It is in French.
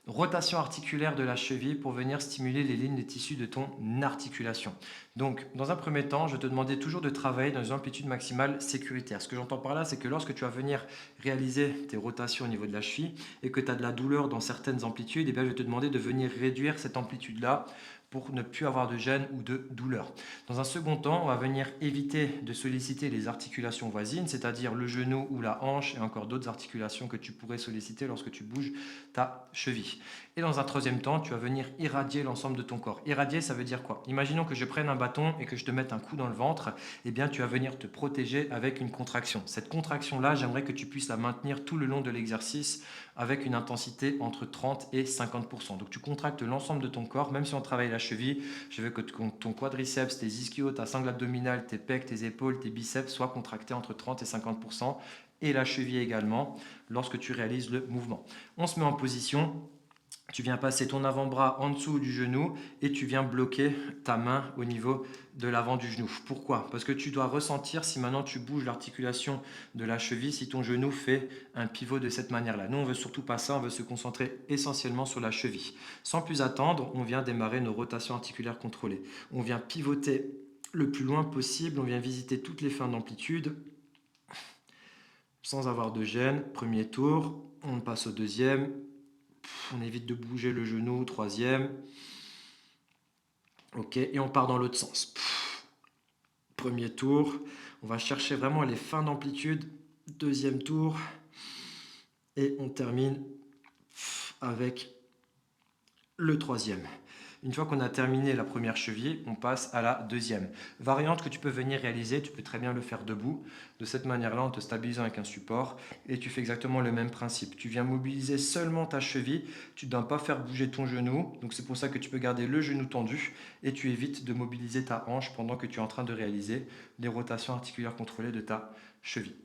Rotation articulaire de la cheville pour venir stimuler les lignes des tissus de ton articulation. Donc, dans un premier temps, je te demandais toujours de travailler dans une amplitude maximale sécuritaire. Ce que j'entends par là, c'est que lorsque tu vas venir réaliser tes rotations au niveau de la cheville et que tu as de la douleur dans certaines amplitudes, eh bien, je vais te demander de venir réduire cette amplitude-là pour ne plus avoir de gêne ou de douleur. Dans un second temps, on va venir éviter de solliciter les articulations voisines, c'est-à-dire le genou ou la hanche et encore d'autres articulations que tu pourrais solliciter lorsque tu bouges ta cheville. Et dans un troisième temps, tu vas venir irradier l'ensemble de ton corps. Irradier, ça veut dire quoi? Imaginons que je prenne un bâton et que je te mette un coup dans le ventre, eh bien tu vas venir te protéger avec une contraction. Cette contraction-là, j'aimerais que tu puisses la maintenir tout le long de l'exercice avec une intensité entre 30 et 50%. Donc tu contractes l'ensemble de ton corps, même si on travaille la cheville, je veux que ton quadriceps, tes ischios, ta sangle abdominale, tes pecs, tes épaules, tes biceps soient contractés entre 30 et 50%, et la cheville également lorsque tu réalises le mouvement. On se met en position. Tu viens passer ton avant-bras en dessous du genou et tu viens bloquer ta main au niveau de l'avant du genou. Pourquoi? Parce que tu dois ressentir si maintenant tu bouges l'articulation de la cheville, si ton genou fait un pivot de cette manière-là. Nous, on veut surtout pas ça, on veut se concentrer essentiellement sur la cheville. Sans plus attendre, on vient démarrer nos rotations articulaires contrôlées. On vient pivoter le plus loin possible, on vient visiter toutes les fins d'amplitude sans avoir de gêne. Premier tour, on passe au deuxième. On évite de bouger le genou, troisième. Ok, et on part dans l'autre sens. Premier tour, on va chercher vraiment les fins d'amplitude. Deuxième tour, et on termine avec le troisième. Une fois qu'on a terminé la première cheville, on passe à la deuxième. Variante que tu peux venir réaliser, tu peux très bien le faire debout, de cette manière-là en te stabilisant avec un support, et tu fais exactement le même principe. Tu viens mobiliser seulement ta cheville, tu ne dois pas faire bouger ton genou, donc c'est pour ça que tu peux garder le genou tendu, et tu évites de mobiliser ta hanche pendant que tu es en train de réaliser les rotations articulaires contrôlées de ta cheville.